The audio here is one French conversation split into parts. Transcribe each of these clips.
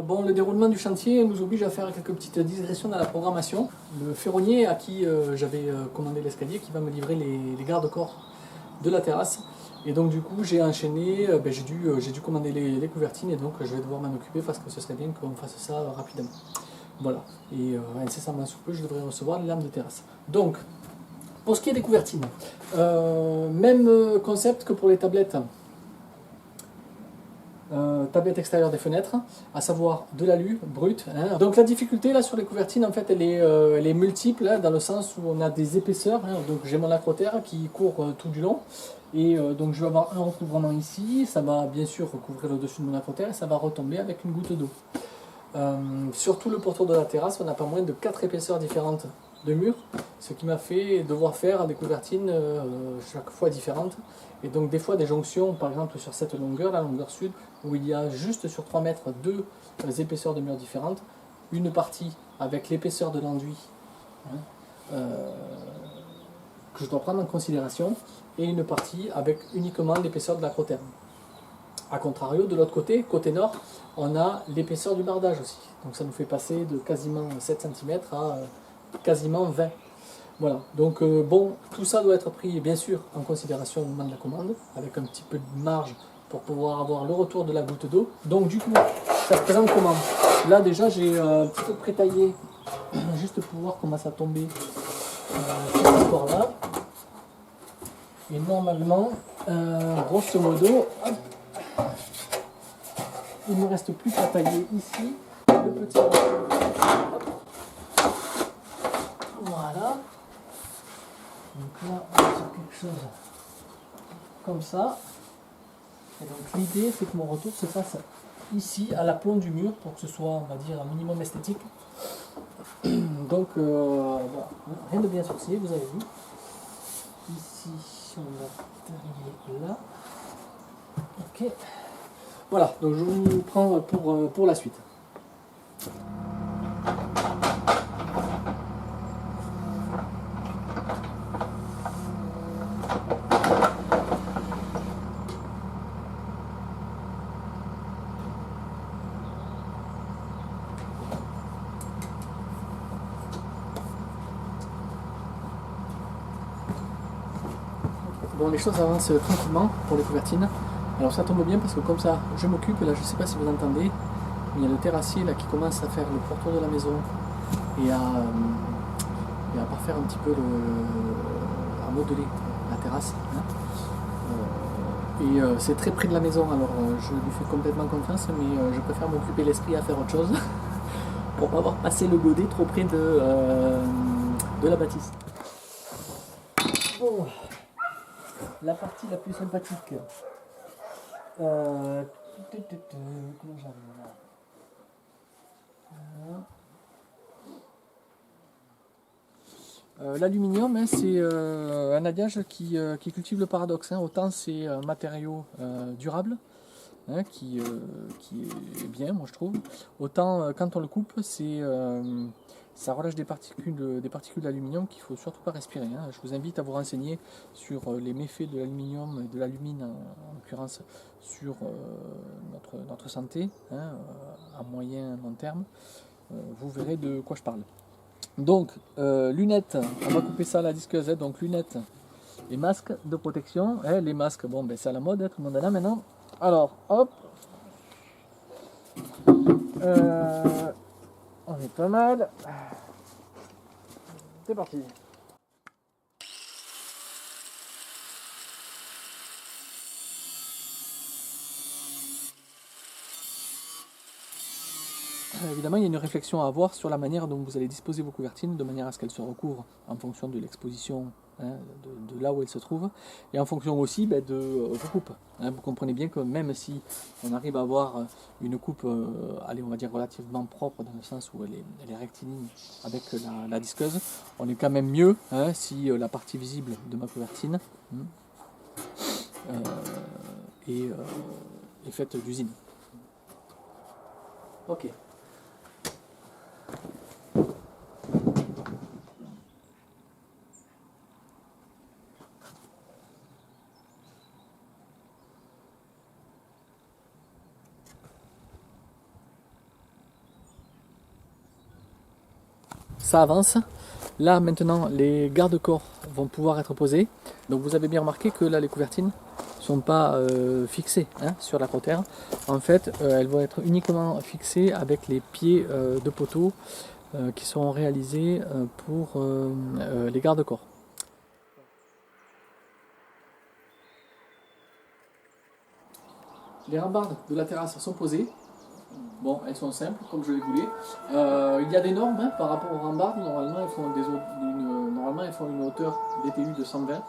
Bon, le déroulement du chantier nous oblige à faire quelques petites digressions dans la programmation. Le ferronnier à qui j'avais commandé l'escalier qui va me livrer les garde-corps de la terrasse. Et donc du coup j'ai enchaîné, j'ai dû commander les couvertines et donc je vais devoir m'en occuper parce que ce serait bien qu'on fasse ça rapidement. Voilà, et incessamment sous peu je devrais recevoir les lames de terrasse. Donc, pour ce qui est des couvertines, même concept que pour les tablettes. Tablette extérieure des fenêtres, à savoir de l'alu brut. Hein. Donc la difficulté là sur les couvertines, en fait, elle est multiple, hein, dans le sens où on a des épaisseurs. Hein. Donc j'ai mon acrotère qui court tout du long, et donc je vais avoir un recouvrement ici, ça va bien sûr recouvrir le dessus de mon acrotère et ça va retomber avec une goutte d'eau. Sur tout le pourtour de la terrasse, on n'a pas moins de 4 épaisseurs différentes de mur, ce qui m'a fait devoir faire des couvertines chaque fois différentes. Et donc des fois des jonctions, par exemple sur cette longueur, la longueur sud, où il y a juste sur 3 mètres deux épaisseurs de murs différentes, une partie avec l'épaisseur de l'enduit, hein, que je dois prendre en considération, et une partie avec uniquement l'épaisseur de l'acrotère. A contrario, de l'autre côté, côté nord, on a l'épaisseur du bardage aussi. Donc ça nous fait passer de quasiment 7 cm à quasiment 20. Voilà, donc bon, tout ça doit être pris bien sûr en considération au moment de la commande, avec un petit peu de marge pour pouvoir avoir le retour de la goutte d'eau. Donc du coup, ça se présente comment? Là déjà j'ai un petit peu prétaillé, juste pour voir comment ça tombait cette histoire-là. Et normalement, grosso modo, hop, il ne me reste plus qu'à tailler ici le petit morceau. Voilà. Donc là, on va faire quelque chose comme ça. Et donc l'idée, c'est que mon retour se fasse ici, à l'aplomb du mur, pour que ce soit, on va dire, un minimum esthétique. Donc, voilà. Rien de bien sorcier, vous avez vu. Ici, on va terminer là. Ok. Voilà, donc je vous prends pour la suite. Bon, les choses avancent tranquillement pour les couvertines. Alors ça tombe bien parce que comme ça, je m'occupe, là je ne sais pas si vous entendez, mais il y a le terrassier là qui commence à faire le pourtour de la maison et à parfaire un petit peu à modeler la terrasse. Hein. C'est très près de la maison, alors je lui fais complètement confiance, mais je préfère m'occuper l'esprit à faire autre chose pour pas avoir passé le godet trop près de la bâtisse. Bon. La partie la plus sympathique. Comment j'arrive là? L'aluminium, hein, c'est un alliage qui cultive le paradoxe. Hein. Autant c'est un matériau durable, hein, qui est bien, moi je trouve. Autant quand on le coupe, ça relâche des particules d'aluminium qu'il ne faut surtout pas respirer. Hein. Je vous invite à vous renseigner sur les méfaits de l'aluminium et de l'alumine en l'occurrence sur notre santé, hein, à moyen et long terme. Vous verrez de quoi je parle. Donc, lunettes, on va couper ça à la disqueuse, hein, donc lunettes et masques de protection. Les masques, bon, ben, c'est à la mode, hein, tout le monde en a maintenant. Alors, hop, on est pas mal. C'est parti. Évidemment, il y a une réflexion à avoir sur la manière dont vous allez disposer vos couvertines, de manière à ce qu'elles se recouvrent en fonction de l'exposition, hein, de là où elles se trouvent, et en fonction aussi de vos coupes. Hein. Vous comprenez bien que même si on arrive à avoir une coupe, allez, on va dire relativement propre, dans le sens où elle est rectiligne avec la disqueuse, on est quand même mieux, hein, si la partie visible de ma couvertine est faite d'usine. Ok. ça avance. Là maintenant les garde-corps vont pouvoir être posés. Donc vous avez bien remarqué que là les couvertines ne sont pas fixées sur l'acrotère. En fait elles vont être uniquement fixées avec les pieds de poteau qui seront réalisés pour les garde-corps. Les rambardes de la terrasse sont posées. Bon, elles sont simples, comme je les voulais. Il y a des normes par rapport aux rambardes. Normalement, elles font une hauteur DTU de 120.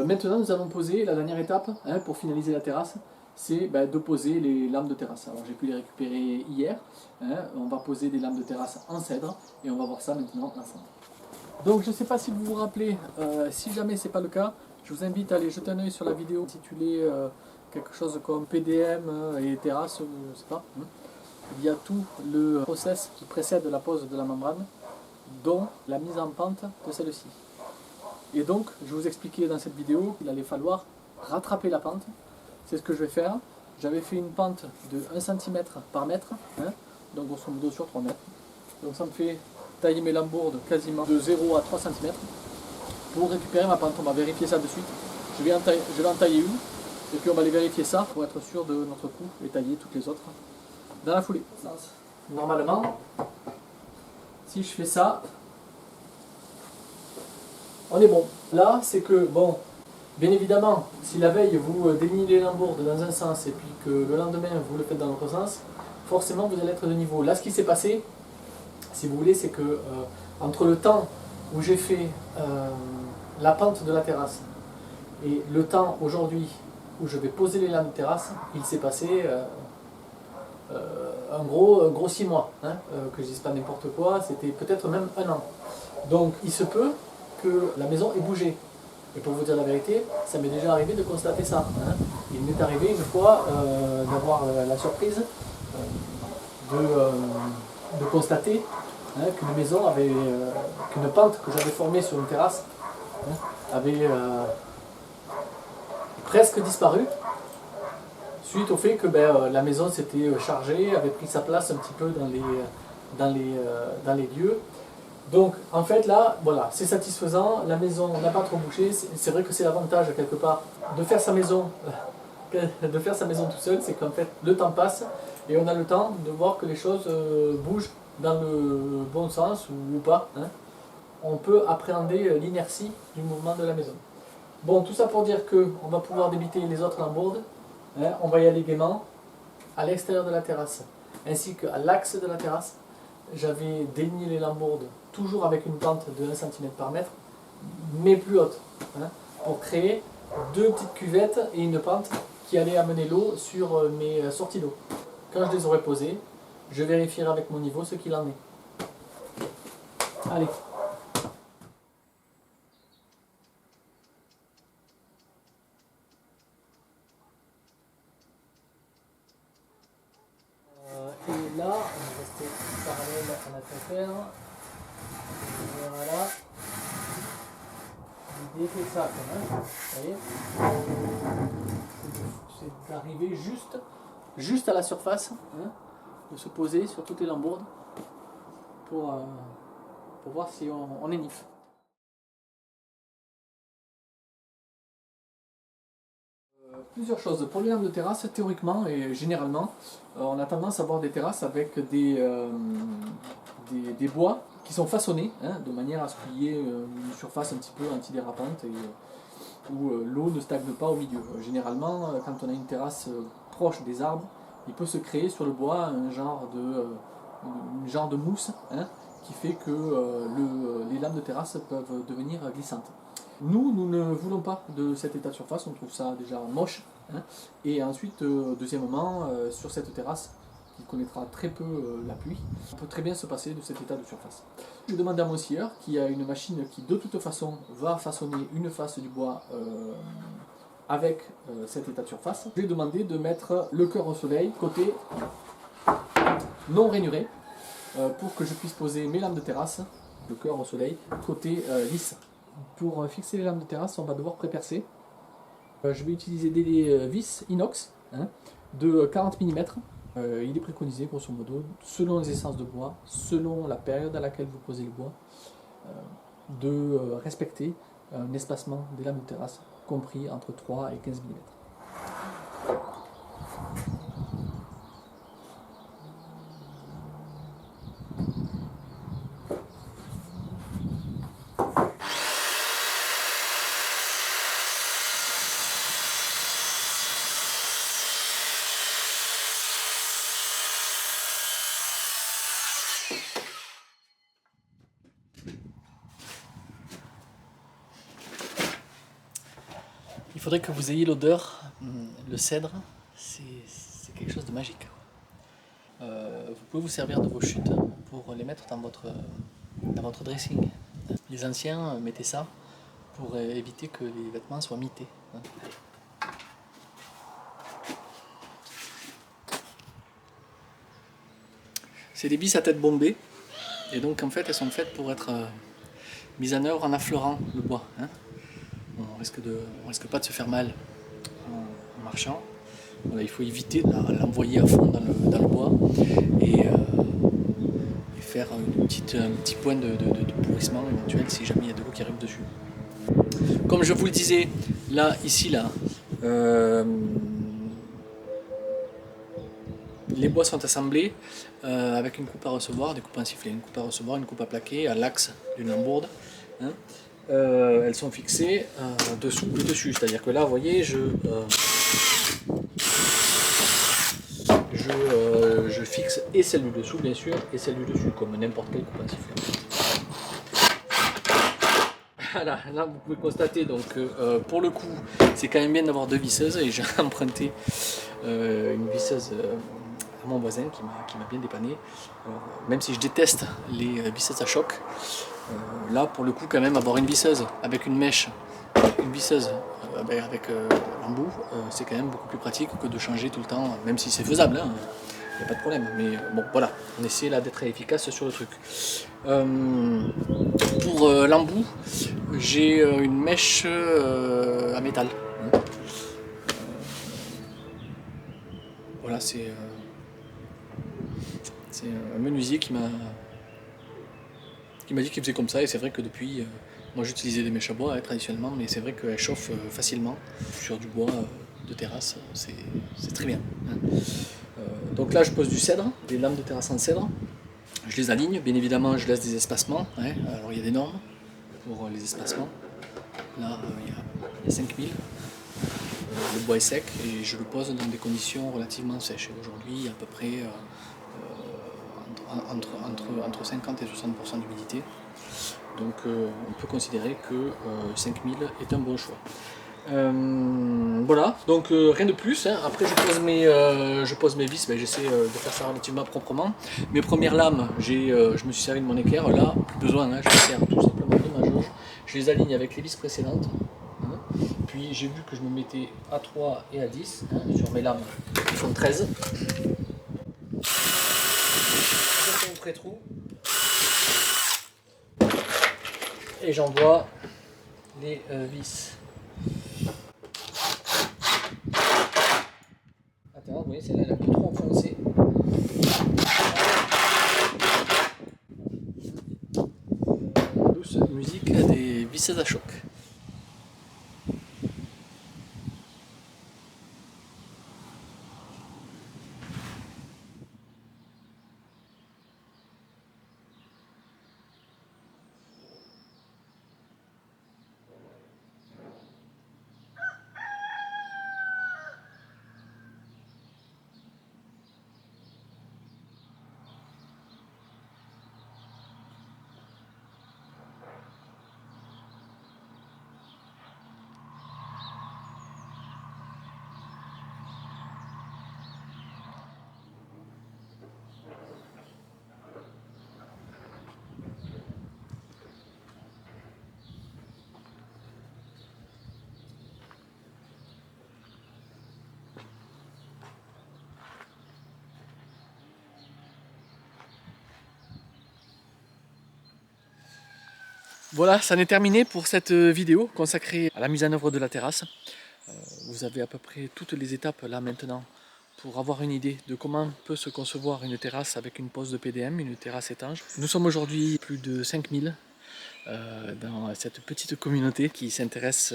Maintenant, nous allons poser la dernière étape pour finaliser la terrasse. C'est de poser les lames de terrasse. Alors, j'ai pu les récupérer hier. On va poser des lames de terrasse en cèdre et on va voir ça maintenant ensemble. Donc, je ne sais pas si vous vous rappelez, si jamais ce n'est pas le cas, je vous invite à aller jeter un œil sur la vidéo intitulée quelque chose comme PDM et terrasse, je ne sais pas. Il y a tout le process qui précède la pose de la membrane, dont la mise en pente de celle-ci. Et donc, je vous expliquais dans cette vidéo qu'il allait falloir rattraper la pente. C'est ce que je vais faire. J'avais fait une pente de 1 cm par mètre, donc grosso modo sur 3 mètres. Donc ça me fait tailler mes lambourdes quasiment de 0 à 3 cm. Pour récupérer ma pente, on va vérifier ça de suite. Je vais en tailler une. Et puis on va aller vérifier ça pour être sûr de notre coup et tailler toutes les autres dans la foulée. Normalement, si je fais ça, on est bon. Là, c'est que, bon, bien évidemment, si la veille vous délignez les lambourdes dans un sens et puis que le lendemain vous le faites dans l'autre sens, forcément vous allez être de niveau. Là, ce qui s'est passé, si vous voulez, c'est que entre le temps où j'ai fait la pente de la terrasse et le temps aujourd'hui où je vais poser les lames de terrasse, il s'est passé un gros 6 mois, que je dise pas n'importe quoi, c'était peut-être même 1 an. Donc il se peut que la maison ait bougé. Et pour vous dire la vérité, ça m'est déjà arrivé de constater ça. Il m'est arrivé une fois d'avoir la surprise de constater qu'une maison avait, qu'une pente que j'avais formée sur une terrasse avait presque disparu, suite au fait que la maison s'était chargée, avait pris sa place un petit peu dans les lieux. Donc en fait là, voilà, c'est satisfaisant, la maison n'a pas trop bougé. C'est vrai que c'est l'avantage quelque part de faire sa maison tout seul, c'est qu'en fait le temps passe et on a le temps de voir que les choses bougent dans le bon sens ou pas. On peut appréhender l'inertie du mouvement de la maison. Bon, tout ça pour dire qu'on va pouvoir débiter les autres lambourdes. On va y aller gaiement à l'extérieur de la terrasse ainsi qu'à l'axe de la terrasse. J'avais déligné les lambourdes toujours avec une pente de 1 cm par mètre, mais plus haute, pour créer 2 petites cuvettes et une pente qui allait amener l'eau sur mes sorties d'eau. Quand je les aurai posées, je vérifierai avec mon niveau ce qu'il en est. Allez. Et là, on va rester parallèle à la terre. Voilà. L'idée c'est ça quand même. Vous voyez, c'est d'arriver juste à la surface, de se poser sur toutes les lambourdes pour voir si on est nif. Plusieurs choses. Pour les lames de terrasse, théoriquement et généralement, on a tendance à avoir des terrasses avec des bois qui sont façonnés de manière à ce qu'il y ait une surface un petit peu antidérapante et où l'eau ne stagne pas au milieu. Généralement, quand on a une terrasse proche des arbres, il peut se créer sur le bois un genre de mousse qui fait que les lames de terrasse peuvent devenir glissantes. Nous ne voulons pas de cet état de surface, on trouve ça déjà moche. Et ensuite, deuxièmement, sur cette terrasse, qui connaîtra très peu la pluie, on peut très bien se passer de cet état de surface. Je demande à mon scieur, qui a une machine qui de toute façon va façonner une face du bois avec cet état de surface, je lui ai demandé de mettre le cœur au soleil côté non rainuré pour que je puisse poser mes lames de terrasse, le cœur au soleil, côté lisse. Pour fixer les lames de terrasse, on va devoir prépercer. Je vais utiliser des vis inox de 40 mm Il est préconisé, grosso modo, selon les essences de bois, selon la période à laquelle vous posez le bois, de respecter un espacement des lames de terrasse compris entre 3 et 15 mm. Il faudrait que vous ayez l'odeur, le cèdre, c'est quelque chose de magique. Vous pouvez vous servir de vos chutes pour les mettre dans votre dressing. Les anciens mettaient ça pour éviter que les vêtements soient mités. C'est des vis à tête bombée, et donc en fait elles sont faites pour être mises en œuvre en affleurant le bois. On risque pas de se faire mal en marchant. Voilà, il faut éviter de l'envoyer à fond dans le bois et faire un petit point de pourrissement éventuel si jamais il y a de l'eau qui arrive dessus. Comme je vous le disais, ici, les bois sont assemblés avec une coupe à recevoir, des coupes à sifflet, une coupe à recevoir, une coupe à plaquer à l'axe d'une lambourde. Elles sont fixées dessous et dessus, c'est-à-dire que là, vous voyez, je fixe et celle du dessous, bien sûr, et celle du dessus, comme n'importe quelle coupe à sifflet. Voilà, là vous pouvez constater donc pour le coup c'est quand même bien d'avoir deux visseuses et j'ai emprunté une visseuse à mon voisin qui m'a bien dépanné. Alors, même si je déteste les visseuses à choc, là pour le coup quand même avoir une visseuse avec une mèche, une visseuse avec l'embout, c'est quand même beaucoup plus pratique que de changer tout le temps, même si c'est faisable, hein, y a pas de problème. Mais bon voilà, on essaie là d'être efficace sur le truc. Pour l'embout, j'ai une mèche à métal. Voilà, c'est un menuisier qui m'a dit qu'il faisait comme ça, et c'est vrai que depuis, moi j'utilisais des mèches à bois traditionnellement, mais c'est vrai qu'elles chauffent facilement sur du bois de terrasse, c'est très bien. Donc là je pose du cèdre, des lames de terrasse en cèdre, je les aligne, bien évidemment je laisse des espacements, alors il y a des normes pour les espacements, là il y a 5000, le bois est sec et je le pose dans des conditions relativement sèches. Aujourd'hui à peu près entre 50 et 60% d'humidité, donc on peut considérer que 5000 est un bon choix. Voilà, donc rien de plus. Après je pose mes vis, j'essaie de faire ça relativement proprement. Mes premières lames, je me suis servi de mon équerre, là plus besoin, je me sers tout simplement de ma jauge. Je les aligne avec les vis précédentes. Puis j'ai vu que je me mettais à 3 et à 10 sur mes lames qui font 13. Je fais un pré-trou et j'envoie les vis. Attends, vous voyez, celle-là elle est un peu trop enfoncée. Douce musique des visseuses à choc. Voilà, ça en est terminé pour cette vidéo consacrée à la mise en œuvre de la terrasse. Vous avez à peu près toutes les étapes là maintenant pour avoir une idée de comment peut se concevoir une terrasse avec une pose de PDM, une terrasse étanche. Nous sommes aujourd'hui plus de 5000 dans cette petite communauté qui s'intéresse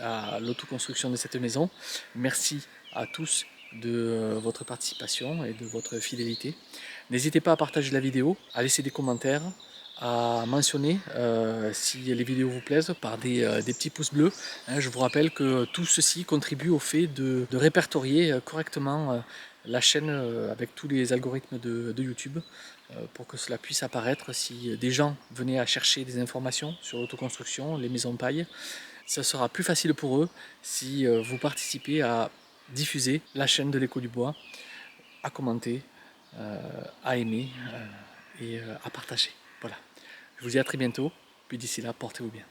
à l'autoconstruction de cette maison. Merci à tous de votre participation et de votre fidélité. N'hésitez pas à partager la vidéo, à laisser des commentaires, à mentionner si les vidéos vous plaisent par des petits pouces bleus. Je vous rappelle que tout ceci contribue au fait de répertorier correctement la chaîne avec tous les algorithmes de YouTube pour que cela puisse apparaître si des gens venaient à chercher des informations sur l'autoconstruction, les maisons paille. Ce sera plus facile pour eux si vous participez à diffuser la chaîne de l'Écho du Bois, à commenter, à aimer et à partager. Voilà. Je vous dis à très bientôt, puis d'ici là, portez-vous bien.